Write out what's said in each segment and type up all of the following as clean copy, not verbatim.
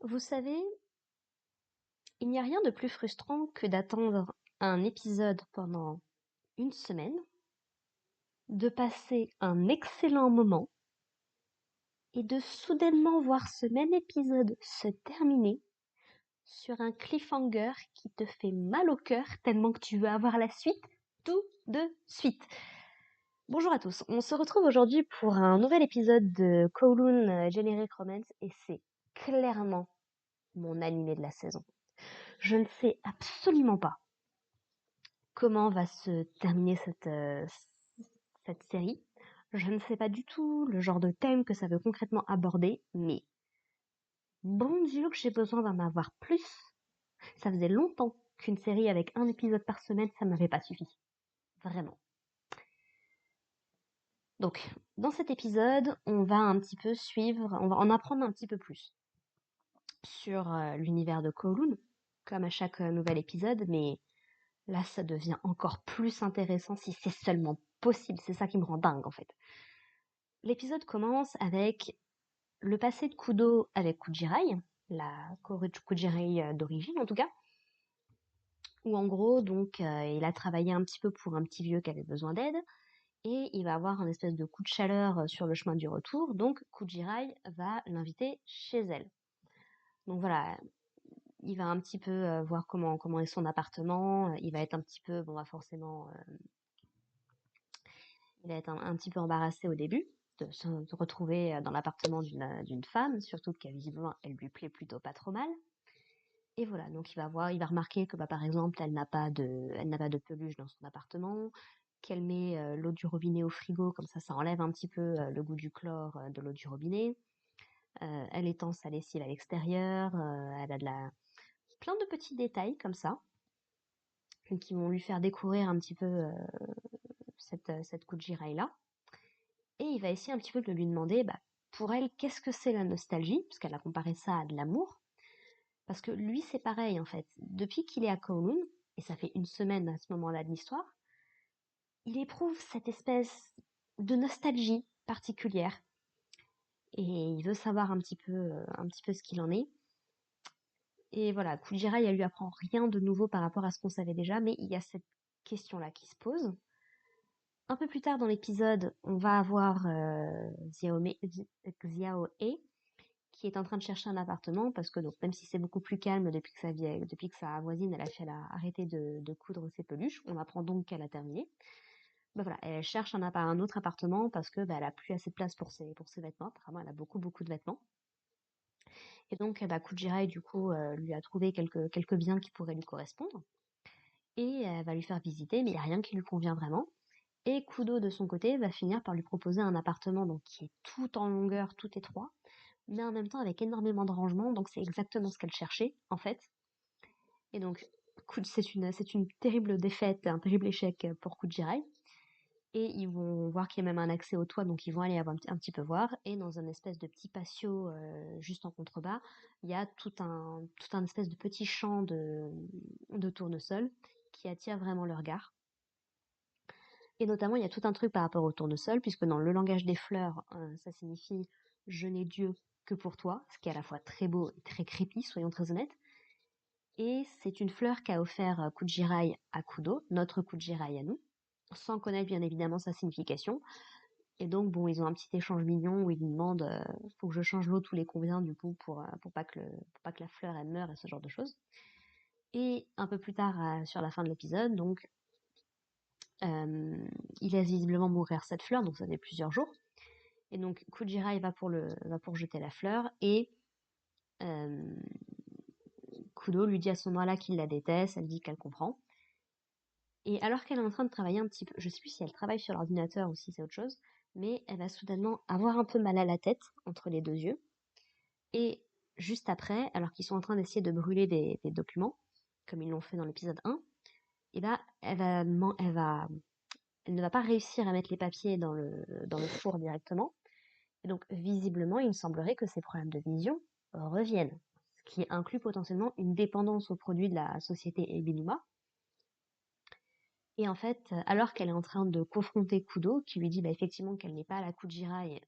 Vous savez, il n'y a rien de plus frustrant que d'attendre un épisode pendant une semaine, de passer un excellent moment et de soudainement voir ce même épisode se terminer sur un cliffhanger qui te fait mal au cœur tellement que tu veux avoir la suite tout de suite. Bonjour à tous, on se retrouve aujourd'hui pour un nouvel épisode de Kowloon Generic Romance et c'est clairement mon animé de la saison. Je ne sais absolument pas comment va se terminer cette série. Je ne sais pas du tout le genre de thème que ça veut concrètement aborder, mais bon Dieu que j'ai besoin d'en avoir plus. Ça faisait longtemps qu'une série avec un épisode par semaine, ça m'avait pas suffi. Vraiment. Donc, dans cet épisode, on va un petit peu suivre, on va en apprendre un petit peu plus sur l'univers de Kowloon, comme à chaque nouvel épisode, mais là, ça devient encore plus intéressant si c'est seulement possible. C'est ça qui me rend dingue, en fait. L'épisode commence avec le passé de Kudo avec Kujirai, la Kujirai d'origine en tout cas, où en gros, donc, il a travaillé un petit peu pour un petit vieux qui avait besoin d'aide, et il va avoir un espèce de coup de chaleur sur le chemin du retour, donc Kujirai va l'inviter chez elle. Donc voilà, il va un petit peu voir comment est son appartement, il va être un petit peu, bon, bah forcément, il va être un petit peu embarrassé au début de se retrouver dans l'appartement d'une femme, surtout qu'elle visiblement elle lui plaît plutôt pas trop mal. Et voilà, donc il va remarquer que bah, par exemple elle n'a pas de peluche dans son appartement, qu'elle met l'eau du robinet au frigo, comme ça enlève un petit peu le goût du chlore de l'eau du robinet. Elle étend sa lessive à l'extérieur, elle a plein de petits détails comme ça qui vont lui faire découvrir un petit peu cette Kujirai là. Et il va essayer un petit peu de lui demander, bah, pour elle, qu'est-ce que c'est la nostalgie, parce qu'elle a comparé ça à de l'amour. Parce que lui, c'est pareil, en fait. Depuis qu'il est à Kowloon, et ça fait une semaine à ce moment-là de l'histoire, il éprouve cette espèce de nostalgie particulière. Et il veut savoir un petit peu ce qu'il en est. Et voilà, Kujirai, elle lui apprend rien de nouveau par rapport à ce qu'on savait déjà, mais il y a cette question-là qui se pose. Un peu plus tard dans l'épisode, on va avoir Xiao E, qui est en train de chercher un appartement parce que donc même si c'est beaucoup plus calme depuis que sa voisine elle a arrêté de coudre ses peluches, on apprend donc qu'elle a terminé. Bah voilà, elle cherche un autre appartement parce que bah, elle a plus assez de place pour ses vêtements. Apparemment, elle a beaucoup de vêtements. Et donc bah, Kujirai du coup lui a trouvé quelques biens qui pourraient lui correspondre et elle va lui faire visiter, mais il n'y a rien qui lui convient vraiment. Et Kudo de son côté va finir par lui proposer un appartement donc qui est tout en longueur, tout étroit, mais en même temps avec énormément de rangements, donc c'est exactement ce qu'elle cherchait, en fait. Et donc, c'est une terrible défaite, un terrible échec pour Kujirai. Et ils vont voir qu'il y a même un accès au toit, donc ils vont aller un petit peu voir. Et dans un espèce de petit patio juste en contrebas, il y a tout un espèce de petit champ de tournesol qui attire vraiment le regard. Et notamment, il y a tout un truc par rapport au tournesol, puisque dans le langage des fleurs, ça signifie je n'ai Dieu que pour toi, ce qui est à la fois très beau et très creepy, soyons très honnêtes. Et c'est une fleur qu'a offert Kujirai à Kudo, notre Kujirai à nous, sans connaître bien évidemment sa signification. Et donc, bon, ils ont un petit échange mignon où il lui demande faut que je change l'eau tous les combien, du coup, pour pas que la fleur elle meure et ce genre de choses. Et un peu plus tard, sur la fin de l'épisode, donc, il laisse visiblement mourir cette fleur, donc ça fait plusieurs jours. Et donc, Kujirai va pour jeter la fleur et euh, Kudo lui dit à ce moment-là qu'il la déteste, elle dit qu'elle comprend. Et alors qu'elle est en train de travailler un petit peu, je sais plus si elle travaille sur l'ordinateur ou si c'est autre chose, mais elle va soudainement avoir un peu mal à la tête entre les deux yeux. Et juste après, alors qu'ils sont en train d'essayer de brûler des documents, comme ils l'ont fait dans l'épisode 1, et ben elle ne va pas réussir à mettre les papiers dans le four directement. Et donc visiblement, il me semblerait que ces problèmes de vision reviennent, ce qui inclut potentiellement une dépendance aux produits de la société Ebinuma. Et en fait, alors qu'elle est en train de confronter Kudo, qui lui dit bah, effectivement qu'elle n'est pas la Kujirai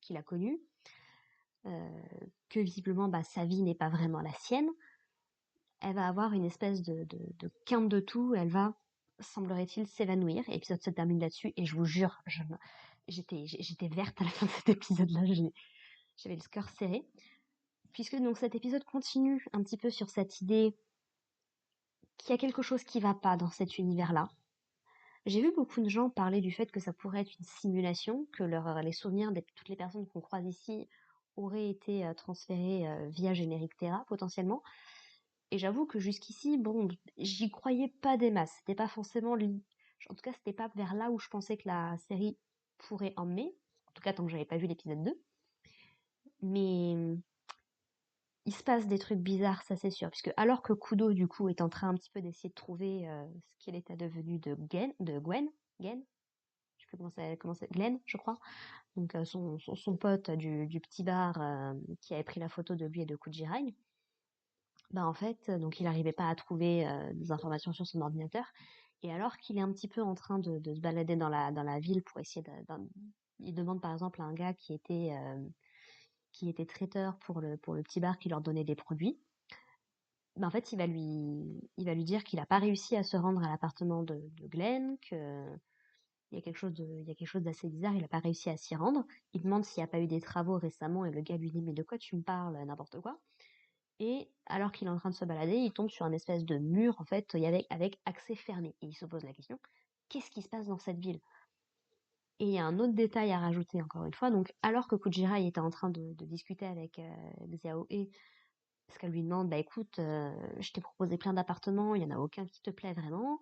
qu'il a connue, que visiblement sa vie n'est pas vraiment la sienne, elle va avoir une espèce de quinte de tout, elle va, semblerait-il, s'évanouir. Et l'épisode se termine là-dessus, et je vous jure, j'étais verte à la fin de cet épisode-là, j'avais le cœur serré. Puisque donc cet épisode continue un petit peu sur cette idée qu'il y a quelque chose qui va pas dans cet univers-là. J'ai vu beaucoup de gens parler du fait que ça pourrait être une simulation, que les souvenirs de toutes les personnes qu'on croise ici auraient été transférés via Générique Terra, potentiellement. Et j'avoue que jusqu'ici, bon, j'y croyais pas des masses. C'était pas forcément en tout cas, c'était pas vers là où je pensais que la série pourrait emmener. En tout cas, tant que j'avais pas vu l'épisode 2. Mais il se passe des trucs bizarres, ça c'est sûr. Puisque alors que Kudo, du coup, est en train un petit peu d'essayer de trouver ce qu'il était devenu de Gwen, je sais plus comment c'est, Glenn, je crois. Donc son pote du petit bar qui avait pris la photo de lui et de Kujirai. En fait, donc il n'arrivait pas à trouver des informations sur son ordinateur. Et alors qu'il est un petit peu en train de se balader dans la ville pour essayer il demande par exemple à un gars qui était traiteur pour le petit bar qui leur donnait des produits. En fait, il va lui dire qu'il n'a pas réussi à se rendre à l'appartement de Glenn, que il y a quelque chose d'assez bizarre, il n'a pas réussi à s'y rendre. Il demande s'il n'y a pas eu des travaux récemment, et le gars lui dit: mais de quoi tu me parles, n'importe quoi. Et alors qu'il est en train de se balader, il tombe sur un espèce de mur, en fait, avec accès fermé. Et il se pose la question: qu'est-ce qui se passe dans cette ville? Et il y a un autre détail à rajouter, encore une fois. Donc, alors que Kujirai était en train de discuter avec Xiao E, parce qu'elle lui demande: écoute, je t'ai proposé plein d'appartements, il n'y en a aucun qui te plaît vraiment.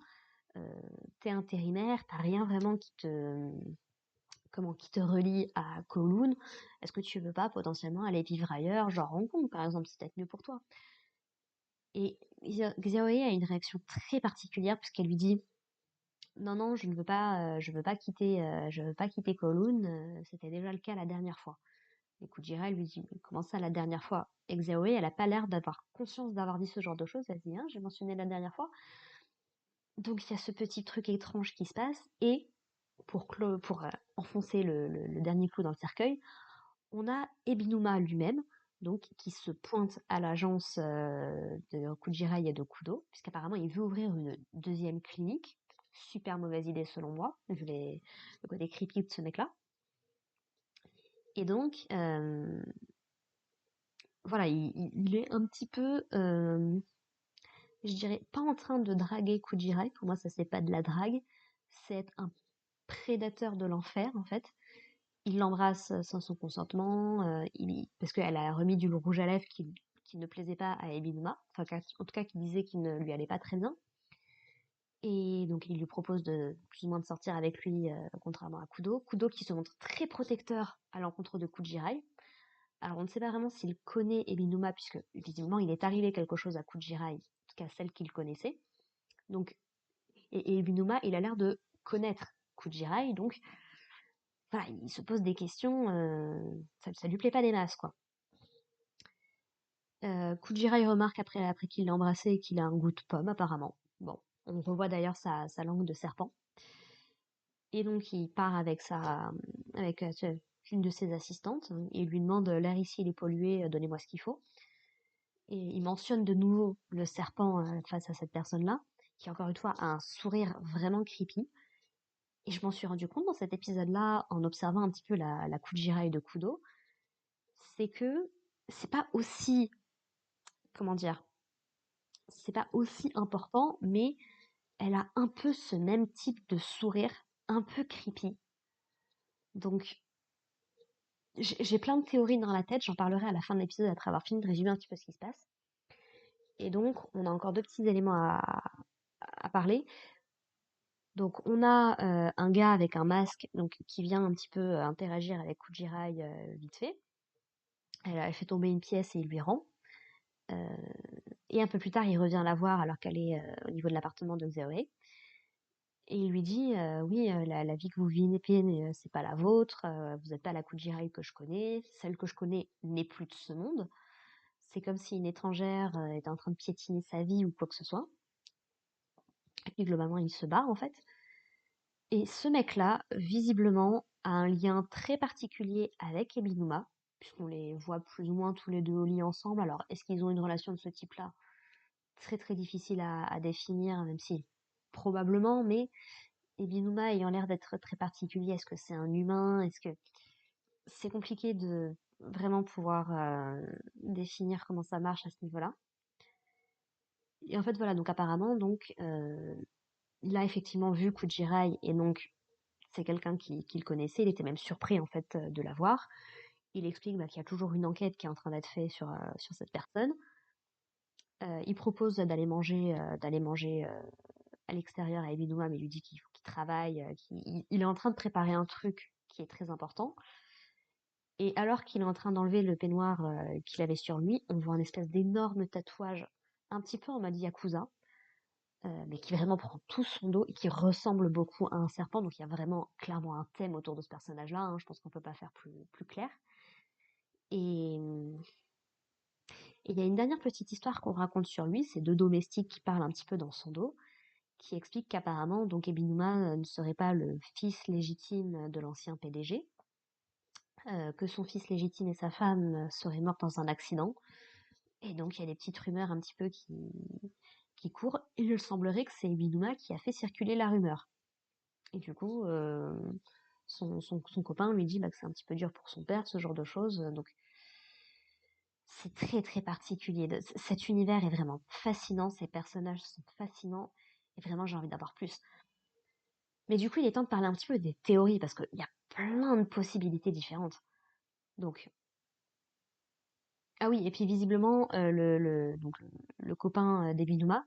T'es intérimaire, t'as rien vraiment qui te relie à Kowloon. Est-ce que tu veux pas potentiellement aller vivre ailleurs, genre Hong Kong par exemple, c'est peut-être mieux pour toi? Et Xiaoye a une réaction très particulière puisqu'elle lui dit: non, non, je veux pas quitter Kowloon, c'était déjà le cas la dernière fois. Et Kujira lui dit: mais comment ça la dernière fois? Et Xiaoye, elle a pas l'air d'avoir conscience d'avoir dit ce genre de choses. Elle dit: hein, j'ai mentionné la dernière fois. Donc il y a ce petit truc étrange qui se passe, et pour enfoncer le dernier clou dans le cercueil, on a Ebinuma lui-même, donc qui se pointe à l'agence de Kujirai et de Kudo, puisqu'apparemment il veut ouvrir une deuxième clinique. Super mauvaise idée selon moi, vu le côté creepy de ce mec-là. Et donc, voilà, il est un petit peu, je dirais, pas en train de draguer Kujirai. Pour moi, ça c'est pas de la drague, c'est être un prédateur de l'enfer en fait. Il l'embrasse sans son consentement, parce qu'elle a remis du rouge à lèvres qui ne plaisait pas à Ebinuma, enfin en tout cas qui disait qu'il ne lui allait pas très bien. Et donc il lui propose de plus ou moins de sortir avec lui, contrairement à Kudo. Kudo qui se montre très protecteur à l'encontre de Kujirai. Alors on ne sait pas vraiment s'il connaît Ebinuma, puisque visiblement il est arrivé quelque chose à Kujirai, en tout cas celle qu'il connaissait. Donc, et Ebinuma, il a l'air de connaître Kujirai, donc voilà, il se pose des questions, ça lui plaît pas des masses, quoi. Kujirai remarque après qu'il l'a embrassé qu'il a un goût de pomme, apparemment. Bon, on revoit d'ailleurs sa langue de serpent. Et donc il part avec une de ses assistantes, hein, et il lui demande: l'air ici il est pollué, donnez-moi ce qu'il faut. Et il mentionne de nouveau le serpent face à cette personne-là, qui encore une fois a un sourire vraiment creepy. Et je m'en suis rendu compte dans cet épisode-là, en observant un petit peu la Kujirai de Kudo, c'est que c'est pas aussi, comment dire, c'est pas aussi important, mais elle a un peu ce même type de sourire, un peu creepy. Donc, j'ai plein de théories dans la tête, j'en parlerai à la fin de l'épisode après avoir fini de résumer un petit peu ce qui se passe. Et donc, on a encore deux petits éléments à parler. Donc, on a un gars avec un masque, donc qui vient un petit peu interagir avec Kujirai vite fait. Elle fait tomber une pièce et il lui rend. Et un peu plus tard, il revient la voir alors qu'elle est au niveau de l'appartement de Zoé. Et il lui dit: oui, la vie que vous vivez, c'est pas la vôtre, vous n'êtes pas la Kujirai que je connais, celle que je connais n'est plus de ce monde. C'est comme si une étrangère était en train de piétiner sa vie ou quoi que ce soit. Et puis globalement, il se barre en fait. Et ce mec-là, visiblement, a un lien très particulier avec Ebinuma, puisqu'on les voit plus ou moins tous les deux au lit ensemble. Alors, est-ce qu'ils ont une relation de ce type-là? Très très difficile à définir, même si probablement, mais Ebinuma ayant l'air d'être très particulier, est-ce que c'est un humain? Est-ce que c'est compliqué de vraiment pouvoir définir comment ça marche à ce niveau-là. Et en fait, voilà, donc apparemment, donc, il a effectivement vu Kujirai, et donc c'est quelqu'un qu'il connaissait, il était même surpris en fait de la voir. Il explique qu'il y a toujours une enquête qui est en train d'être faite sur cette personne. Il propose d'aller manger à l'extérieur à Ebinuma, mais il lui dit qu'il faut qu'il travaille, il est en train de préparer un truc qui est très important. Et alors qu'il est en train d'enlever le peignoir qu'il avait sur lui, on voit un espèce d'énorme tatouage, un petit peu en mode Yakuza, mais qui vraiment prend tout son dos et qui ressemble beaucoup à un serpent. Donc il y a vraiment clairement un thème autour de ce personnage-là, hein. Je pense qu'on peut pas faire plus clair. Et il y a une dernière petite histoire qu'on raconte sur lui, c'est deux domestiques qui parlent un petit peu dans son dos, qui expliquent qu'apparemment donc Ebinuma ne serait pas le fils légitime de l'ancien PDG, que son fils légitime et sa femme seraient morts dans un accident. Et donc, il y a des petites rumeurs un petit peu qui courent. Il semblerait que c'est Ebinuma qui a fait circuler la rumeur. Et du coup, son copain lui dit que c'est un petit peu dur pour son père, ce genre de choses. Donc, c'est très, très particulier. Cet univers est vraiment fascinant. Ces personnages sont fascinants. Et vraiment, j'ai envie d'avoir plus. Mais du coup, il est temps de parler un petit peu des théories, parce qu'il y a plein de possibilités différentes. Donc, ah oui, et puis visiblement, le copain d'Ebinuma,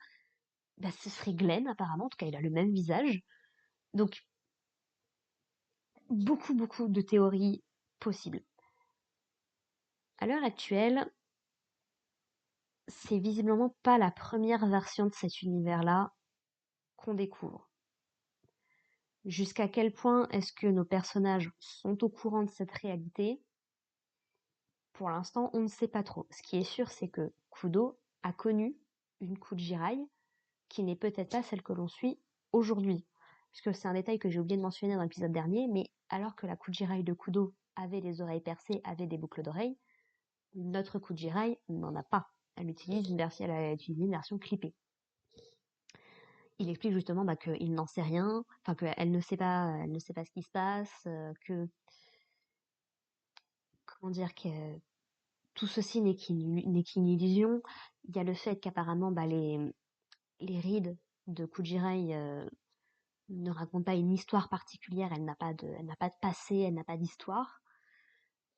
bah, ce serait Glenn apparemment, en tout cas il a le même visage. Donc beaucoup beaucoup de théories possibles. À l'heure actuelle, c'est visiblement pas la première version de cet univers-là qu'on découvre. Jusqu'à quel point est-ce que nos personnages sont au courant de cette réalité? Pour l'instant, on ne sait pas trop. Ce qui est sûr, c'est que Kudo a connu une Kujirai qui n'est peut-être pas celle que l'on suit aujourd'hui. Puisque c'est un détail que j'ai oublié de mentionner dans l'épisode dernier, mais alors que la Kujirai de Kudo avait les oreilles percées, avait des boucles d'oreilles, notre Kujirai n'en a pas. Elle utilise une version clippée. Il explique justement qu'il n'en sait rien, enfin qu'elle elle ne sait pas ce qui se passe, que comment dire que tout ceci n'est qu'une illusion. Il y a le fait qu'apparemment les rides de Kujirai ne racontent pas une histoire particulière, elle n'a pas de passé, elle n'a pas d'histoire.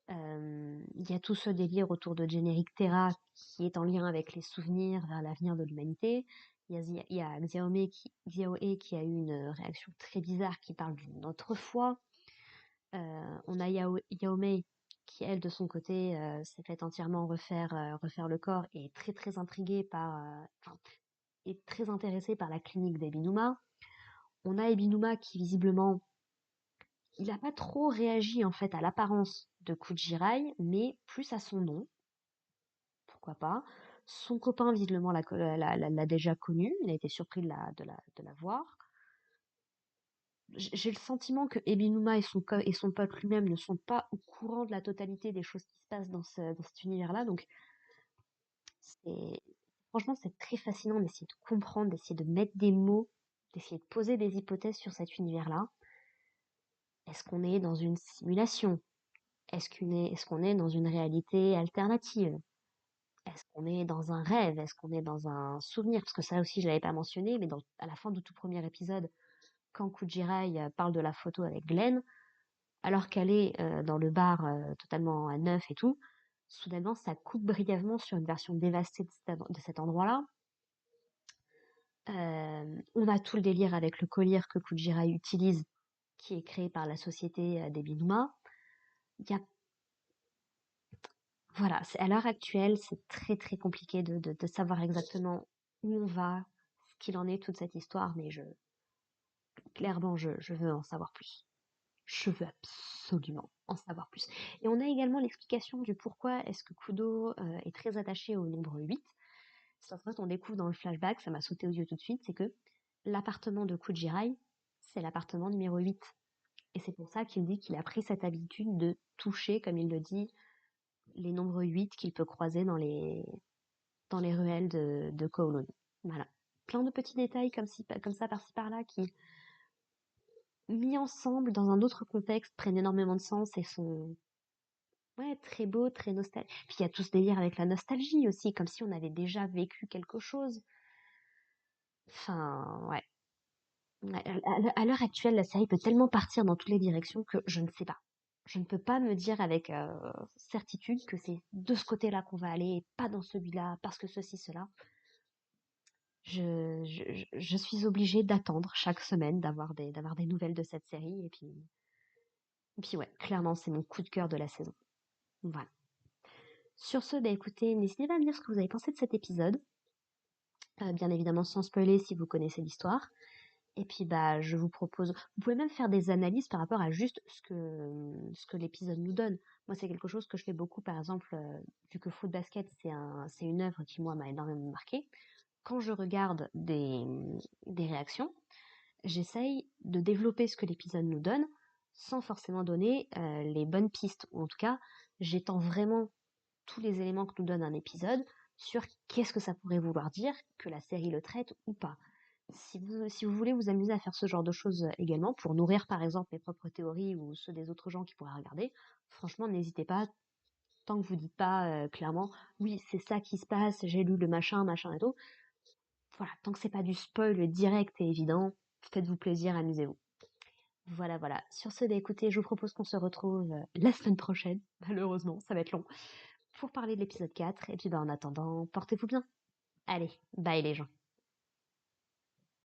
Il y a tout ce délire autour de Générique Terra qui est en lien avec les souvenirs vers l'avenir de l'humanité. Il y a Xiaohe qui a eu une réaction très bizarre qui parle d'une autre foi. On a Yaomei qui, elle, de son côté, s'est fait entièrement refaire le corps et est très très intriguée est très intéressée par la clinique d'Ebinuma. On a Ebinuma qui, visiblement, il n'a pas trop réagi en fait à l'apparence de Kujirai, mais plus à son nom. Pourquoi pas? Son copain, visiblement, l'a déjà connu. Il a été surpris de la voir. J'ai le sentiment que Ebinuma et son pote lui-même ne sont pas au courant de la totalité des choses qui se passent dans cet univers-là. Donc, c'est, franchement, c'est très fascinant d'essayer de comprendre, d'essayer de mettre des mots, d'essayer de poser des hypothèses sur cet univers-là. Est-ce qu'on est dans une simulation? Est-ce qu'on est dans une réalité alternative? Est-ce qu'on est dans un rêve? Est-ce qu'on est dans un souvenir? Parce que ça aussi, je l'avais pas mentionné, mais à la fin du tout premier épisode, quand Kujirai parle de la photo avec Glenn, alors qu'elle est dans le bar totalement à neuf et tout, soudainement, ça coupe brièvement sur une version dévastée de cet endroit-là. On a tout le délire avec le collier que Kujirai utilise, qui est créé par la société des Binuma. Il y a Voilà, à l'heure actuelle, c'est très très compliqué de savoir exactement où on va, ce qu'il en est, toute cette histoire, mais clairement, je veux en savoir plus. Je veux absolument en savoir plus. Et on a également l'explication du pourquoi est-ce que Kudo est très attaché au nombre 8. C'est en fait, on découvre dans le flashback, ça m'a sauté aux yeux tout de suite, c'est que l'appartement de Kujirai, c'est l'appartement numéro 8. Et c'est pour ça qu'il dit qu'il a pris cette habitude de toucher, comme il le dit, les nombres 8 qu'il peut croiser dans les ruelles de Kowloon. Voilà. Plein de petits détails comme ça, par-ci par-là, qui, mis ensemble dans un autre contexte, prennent énormément de sens et sont ouais, très beaux, très nostalgiques. Puis il y a tout ce délire avec la nostalgie aussi, comme si on avait déjà vécu quelque chose. Enfin, ouais. Ouais, à l'heure actuelle, la série peut tellement partir dans toutes les directions que je ne sais pas. Je ne peux pas me dire avec certitude que c'est de ce côté-là qu'on va aller et pas dans celui-là parce que ceci, cela. Je suis obligée d'attendre chaque semaine d'avoir des nouvelles de cette série et puis ouais, clairement, c'est mon coup de cœur de la saison. Voilà. Sur ce, bah écoutez, n'hésitez pas à me dire ce que vous avez pensé de cet épisode. Bien évidemment, sans spoiler si vous connaissez l'histoire. Et puis bah je vous propose, vous pouvez même faire des analyses par rapport à juste ce que l'épisode nous donne. Moi c'est quelque chose que je fais beaucoup par exemple, vu que Fruit Basket c'est une œuvre qui moi m'a énormément marqué. Quand je regarde des réactions, j'essaye de développer ce que l'épisode nous donne sans forcément donner les bonnes pistes. Ou en tout cas, j'étends vraiment tous les éléments que nous donne un épisode sur qu'est-ce que ça pourrait vouloir dire, que la série le traite ou pas. Si vous voulez vous amuser à faire ce genre de choses également, pour nourrir par exemple mes propres théories ou ceux des autres gens qui pourraient regarder, franchement n'hésitez pas, tant que vous dites pas clairement, oui c'est ça qui se passe, j'ai lu le machin et tout, voilà, tant que c'est pas du spoil direct et évident, faites-vous plaisir, amusez-vous. Voilà, voilà. Sur ce, bah, écoutez, je vous propose qu'on se retrouve la semaine prochaine, malheureusement, ça va être long, pour parler de l'épisode 4, et puis bah, en attendant, portez-vous bien. Allez, bye les gens.